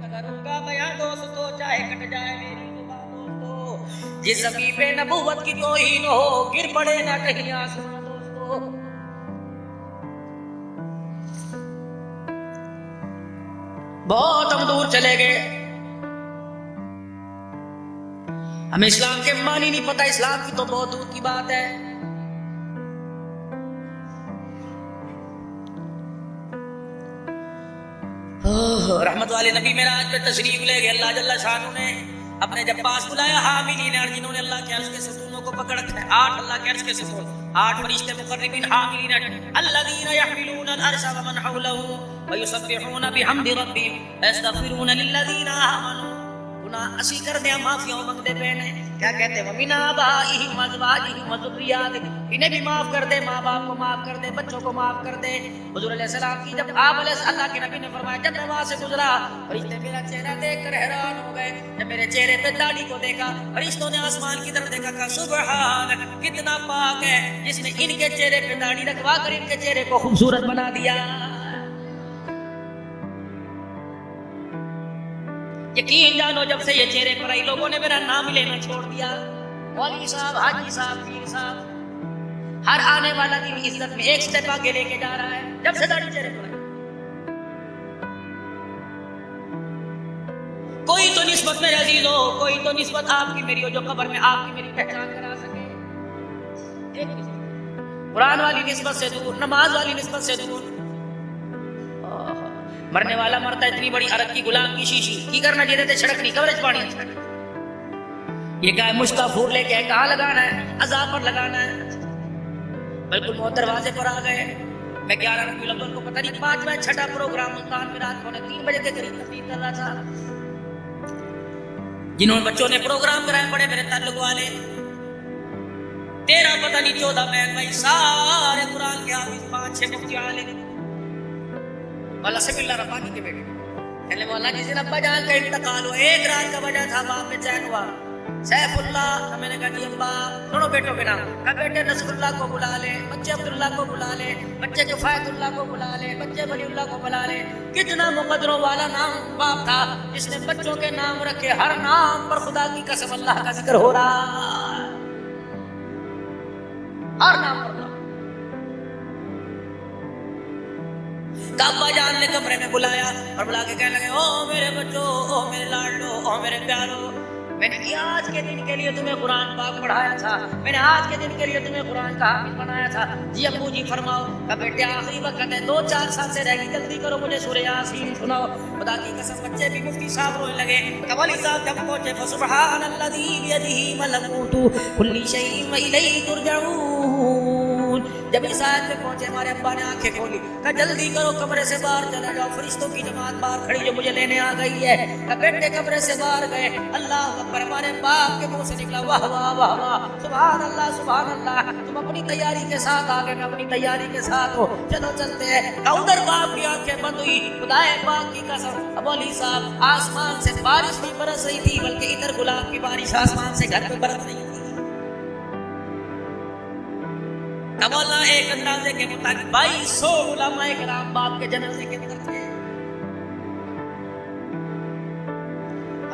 वक्त करूंगा बयां दोस्तों, चाहे कट जाए मेरी जुबान दोस्तों। जिस ज़मीन पे नबूवत की तौहीन हो, गिर पड़े ना कहीं आसमां दोस्तों। बहुत हम दूर चले गए, हमें इस्लाम के मानी नहीं पता, इस्लाम की तो बहुत दूर की बात है। रहमत वाले नबी मेराज पे तशरीफ ले गए। अल्लाह जल्ला शानू ने अपने जब पास बुलाया हामिलीन अर्श, जिन्होंने अल्लाह के अर्श के सतूनों को पकड़ रखा है। 8 अल्लाह के अर्श के सतून, 8 फरिश्ते मुकर्रबीन हामिलीन अर्श, अल्लज़ीना यहमिलूना अल-अर्श व मन हौलहु व युसब्बिहूना बिहम्दि रब्बिहिम व यस्तगफिरूना लिल्लज़ीना आमनू। गुनाह असी कर दे, माफिया मंगते पे ने, क्या कहते हैं, मिना बाइहिम व अज़वाजिहिम व ज़ुर्रिय्यातिहिम, इन्हें भी माफ कर दे, माँ बाप को माफ कर दे, बच्चों को माफ कर दे। हुजूर अलैहिस्सलाम की जब आप अल्लाह के नबी ने फरमाया, जब मैं वहां से गुजरा फरिश्ते मेरा चेहरा देखकर हैरान हो गए। जब मेरे चेहरे पे दाढ़ी को देखा, फरिश्तों ने आसमान की तरफ देखा, कहा सुबहान, कितना पाक है जिसने इनके चेहरे पे दाढ़ी रखवा कर इनके चेहरे को खूबसूरत बना दिया। यकीन जानो जब से ये चेहरे पर आई, लोगों ने मेरा नाम लेना छोड़ दिया। मौलवी साहब, हाजी साहब, पीर साहब, हर आने वाला दिन इज्जत में एक स्टेप आगे लेके जा रहा है जब से दाढ़ी चेहरे पर आई। कोई तो निस्बत मेरे अजीज हो, कोई तो निस्बत आपकी मेरी हो, जो कब्र में आपकी मेरी पहचान करा सके। कुरान वाली निस्बत से दूर, नमाज वाली निस्बत से दूर। मरने वाला मरता, इतनी बड़ी अरग की गुलाम की शीशी की करना चाहिए थे, सड़क नहीं कवरेज पानी। ये क्या है, मुश्का फूल लेके है, कहाँ लगाना है, अज़ाब पर लगाना है। बिल्कुल वो दरवाजे पर आ गए। मैं 11 रबीउल अव्वल को पता नहीं 5वां 6ठा प्रोग्राम मुल्तान में रात को 3 बजे के करीब तकरीर कर रहा था। जिन्होंने बच्चों ने प्रोग्राम कराए, बड़े मेरे ताल्लुक वाले, 13 पता नहीं 14 बहन भाई, सारे कुरान के हाफिज, 5-6 मुफ्ती आलिम, वाला सबिल्ला रब्बानी के बेटे। पहले मौला जिस दिन अब्बा जान का इंतकाल हुआ, एक रात का वजह था, बाप में चैन हुआ। सैफुल्लाह, मैंने कहा जी अब्बा दोनों बेटों के नाम, कहा बेटे नसरुल्लाह को बुला ले, बच्चे अब्दुल्लाह को बुला ले, बच्चे किफायतुल्लाह को बुला ले, बच्चे वलीउल्लाह को बुला ले। कितना मुकद्दरों वाला नाम बाप था जिसने बच्चों के नाम रखे, हर नाम पर खुदा की कसम अल्लाह का जिक्र हो रहा, हर नाम पर। अब्बा जान ने कमरे में बुलाया और बुला के कहने लगे, ओ मेरे बच्चों, ओ मेरे लाडलो, ओ मेरे प्यारो, मैंने आज के दिन के लिए तुम्हें कुरान पाक पढ़ाया था, मैंने आज के दिन के लिए तुम्हें कुरान का हाफिज बनाया था। जी अब्बू जी फरमाओ। का बेटे आखिरी वक्त है, 2-4 साल से रहेगी, जल्दी करो मुझे सूरह यासीन सुनाओ। खुदा की कसम बच्चे भी मुफ्ती साहब रोने लगे। कवाली साहब जब पहुंचे, फसुबहानल्लज़ी बियदिही मलकूतु कुल्ली शैइन व इलैहि तुरजऊन। जब इस आयत पे पहुंचे, हमारे अब्बा ने आंखें खोली, कहा जल्दी करो कमरे से बाहर चले जाओ, फरिश्तों की जमात बाहर खड़ी जो मुझे लेने आ गई है। कहा बेटे कमरे से बाहर गए, अल्लाह अकबर, हमारे बाप के मुंह से निकला वाह वाह वाह वाह, सुभान अल्लाह सुभान अल्लाह। तुम अपनी तैयारी के साथ आ गए, मैं अपनी तैयारी के साथ हो, चलो चलते हैं। उधर बाप की आंखें बंद हुई, खुदाए पाक की कसम, मौलवी साहब आसमान से बारिश नहीं बरस रही थी, बल्कि इधर गुलाब की बारिश आसमान से घर पे बरस रही थी। मौला एक अंदाजे के मुताबिक 2200 उलमाए किराम बाप के जनाजे के अंदर थे।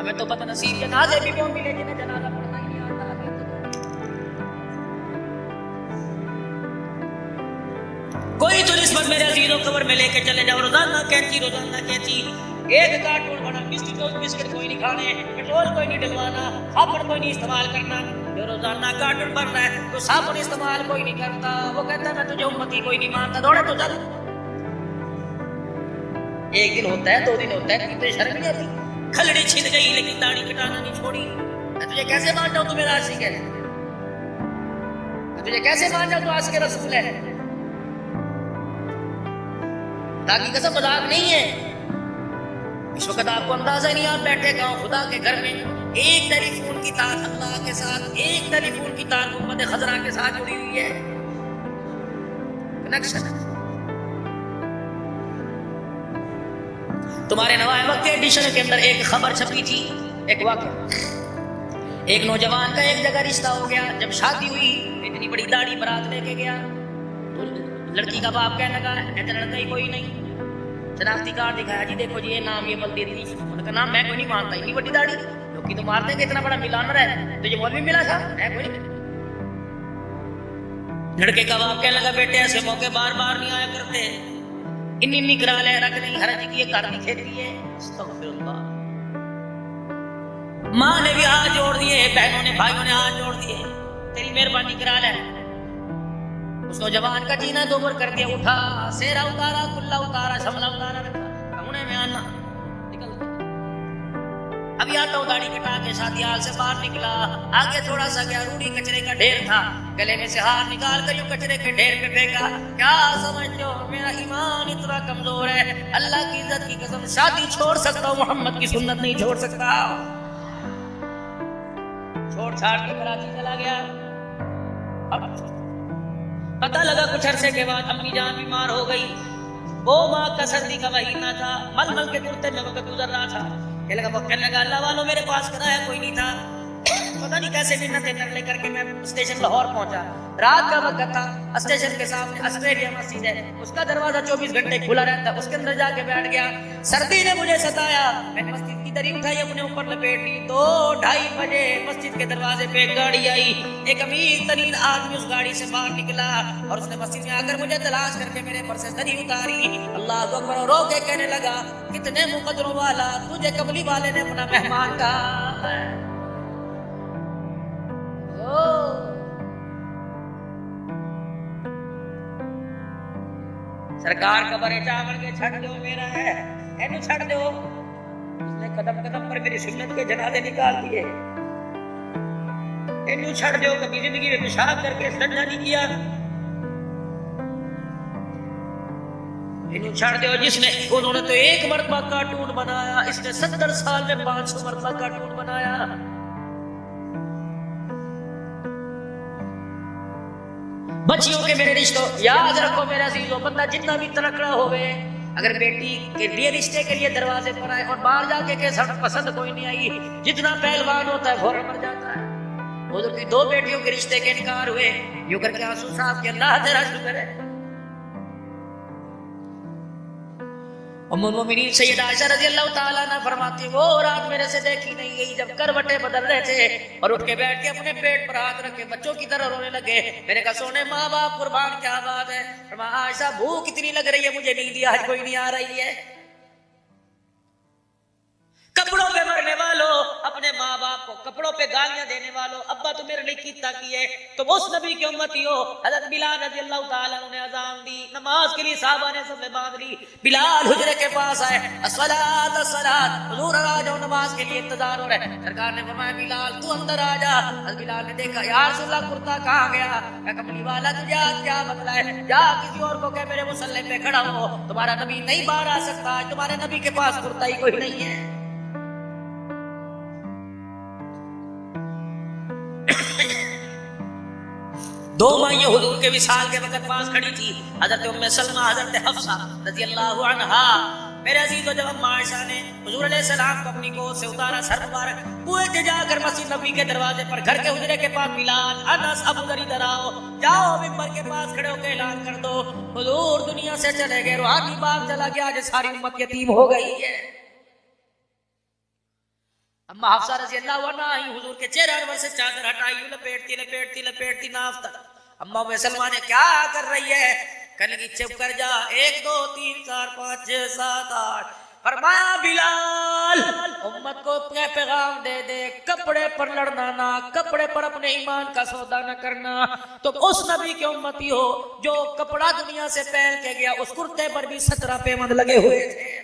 हमें तो पता नसीब जनाजे भी क्यों मिले जिन्हें जनाजा पढ़ना ही नहीं आता। कोई तो निस्बत मेरे अजीजों कब्र में लेके चले जाओ, रोजाना कैंची, रोजाना कैंची, एक कार्टून बना बिस्किट कोई नहीं खाने, पेट्रोल कोई नहीं डलवाना, साबुन कोई नहीं इस्तेमाल करना। जो रोजाना कार्टून बन रहा है तो साबुन इस्तेमाल कोई नहीं करता, वो कहता मैं तुझे उम्मती कोई नहीं मानता, दौड़े तो चल। एक दिन होता है, 2 दिन होता है, तुझे शर्म नहीं आती? खलड़ी छिन गई लेकिन दाढ़ी कटाना नहीं छोड़ी। मैं तुझे कैसे मान जाऊं तू मेरा आशिक है? मैं तुझे कैसे मान जाऊं तू आशिक रसूल है? ताकि कसम मजाक नहीं है। इस वक्त आपको अंदाजा नहीं, आप बैठे गांव खुदा के घर में, एक टेलीफोन की तार अल्लाह के साथ, एक टेलीफोन की तार उम्मत खजरा के साथ जुड़ी हुई है, कनेक्शन। तुम्हारे नवाए वक्त के एडिशन के अंदर एक खबर छपी थी, एक वाक़या, एक नौजवान का एक जगह रिश्ता हो गया। जब शादी हुई, इतनी बड़ी दाढ़ी बारात लेके गया, तो लड़की का बाप कहने लगा ऐसा लड़का ही कोई नहीं, शनाख्ती कार्ड दिखाया, जी देखो जी ये नाम, ये बल्दी थी। उन्होंने कहा नाम मैं कोई नहीं मानता, इतनी बड़ी दाढ़ी लोग तो मार देंगे, इतना बड़ा मिलानर है, तो ये मौलवी मिला था, मैं कोई नहीं। लड़के का बाप कहने लगा बेटे ऐसे मौके बार बार नहीं आया करते, इन्नी करा ले रख नहीं, हर जी की घर की खेती है। अस्तगफिरुल्लाह। माँ ने भी हाथ जोड़ दिए, बहनों ने भाइयों ने हाथ जोड़ दिए, तेरी मेहरबानी करा ले। उसको जवान का जीना दोबर कर दिया, उठा सेरा उतारा, कुल्ला उतारा, शमला उतारा, रखा कमुने में आना निकल। अभी आता हूँ दाढ़ी कटा के शादी हाल से बाहर निकला, आगे थोड़ा सा गया, रूढ़ी कचरे का ढेर था, गले में से हार निकाल कर यूं कचरे के ढेर पे फेंका। क्या समझते हो मेरा ईमान इतना कमजोर है, अल्लाह की इज्जत की कसम शादी छोड़ सकता हूँ, मोहम्मद की सुन्नत नहीं छोड़ सकता। छोड़ छाड़ के कराची चला गया। अब पता लगा कुछ अरसे के बाद अम्मी जान बीमार हो गई। वो माँ का सर्दी का महीना था, मलमल के कुर्ते में वक्त गुजर रहा था। कहने लगा अल्लाह वालों मेरे पास कराया कोई नहीं था, पता नहीं कैसे मिन्नतें कर लेकर के मैं स्टेशन लाहौर पहुंचा। रात का वक्त था, स्टेशन के सामने ऑस्ट्रेलिया मस्जिद है, उसका दरवाजा 24 घंटे खुला रहता, उसके अंदर जाके बैठ गया। सर्दी ने मुझे सताया, मैंने मस्जिद की दरी उठाई, अपने ऊपर लपेट ली। 2-2:30 बजे मस्जिद के दरवाजे पे गाड़ी आई, एक अमीर तरीन आदमी उस गाड़ी से बाहर निकला और उसने मस्जिद में आकर मुझे तलाश करके मेरे पर से दरी उतारी। अल्लाह अकबर रो के कहने लगा कितने मुकद्दरों वाला, तुझे कबली वाले ने अपना मेहमान कहा। सरकार का बड़े चावल के छड़ दो मेरा है, एनु छड़ दो। उसने कदम कदम पर मेरी सुन्नत के जनाजे निकाल दिए। एनु छड़ दो, कभी जिंदगी में पेशाब करके सजदा नहीं किया। एनु छड़ दो, जिसने उन्होंने तो एक मरतबा कार्टून बनाया, इसने 70 साल में 500 मरतबा कार्टून बनाया। बच्चियों के मेरे रिश्तों याद रखो मेरा अजीजों, बंदा जितना भी तनकड़ा होवे, अगर बेटी के लिए रिश्ते के लिए दरवाजे पर आए और बाहर जाके के सड़क पसंद कोई नहीं आई, जितना पहलवान होता है फौरन मर जाता है। वो तो 2 बेटियों के रिश्ते के इनकार हुए, यूं करके आंसू साहब के अल्लाह तेरा शुक्र है। उम्मुल मोमिनीन सैयदा आयशा रज़ियल्लाहु ताला अन्हा फरमाती, वो रात मेरे से देखी नहीं गई जब करवटें बदल रहे थे और उठ के बैठ के अपने पेट पर हाथ रख के बच्चों की तरह रोने लगे। मैंने कहा सोने माँ बाप कुर्बान, क्या बात है? फरमाया आयशा भूख इतनी लग रही है मुझे, नींद आज कोई नहीं आ रही है। कपड़ों पे मरने वालों, अपने माँ बाप को कपड़ों पे गालियां देने वालों, अब्बा तो मेरे लिए कितना किए, तो उस नबी की उम्मती हो। हज़रत बिलाल रज़ियल्लाहु ताला अन्हु ने अज़ान दी, नमाज के लिए साहबा ने सब बांध ली। बिलाल हुजरे के पास आए, अस्सलात अस्सलात, हुजूर आ जाओ नमाज के लिए इंतजार हो रहा है। सरकार ने फरमाया बिलाल तू अंदर आ जा। हज़रत बिलाल ने देखा या रसूलल्लाह कुर्ता कहाँ गया? कमली वाला तुझे आज क्या मसला है? जा किसी और को कह मेरे मुसल्ले पे खड़ा हो, तुम्हारा नबी नहीं बाहर आ सकता, तुम्हारे नबी के पास कुर्ता ही कोई नहीं है। 2 माइयां हुजूर के विसाल के वक्त पास खड़ी थी, हजरत उम्मे सलमा, हजरत हफ्सा रज़ियल्लाहु अन्हा। मेरे अजीजों जब अम्मा आयशा ने हुजूर अलैहिस्सलाम को अपनी गोद से उतारा, सर मुबारक कुएं से जाकर मस्जिद नबी के दरवाजे पर, घर के हुजरे के पास बिलाल, अनस, अबू दर इधर आओ, जाओ मिंबर के पास खड़े होकर ऐलान कर दो हुजूर दुनिया से चले गए, रूहानी बाप चला गया, आज सारी उम्मत यतीम हो गई है। अम्मा हफ्सा रज़ियल्लाहु अन्हा ही हुजूर के चेहरे पर से चादर हटाई, लपेटती नाफ तक। अम्मा उम्मे सलमा ने क्या कर रही है? कहने लगी चुप कर जा, 1 2 3 4 5 6 7 8। फरमाया बिलाल उम्मत को पैगाम दे दे, कपड़े पर लड़ना ना, कपड़े पर अपने ईमान का सौदा न करना। तो उस नबी की उम्मती हो जो कपड़ा दुनिया से पहन के गया, उस कुर्ते पर भी 17 पेमंद लगे हुए थे।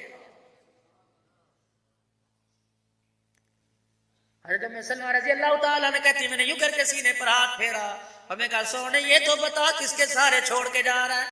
हज़रत उम्मे सलमा रज़ियल्लाहु ताला ने कहती मैंने यूं करके सीने पर हाथ फेरा और मैं कहा सोने ये तो बता किसके सारे छोड़ के जा रहा है?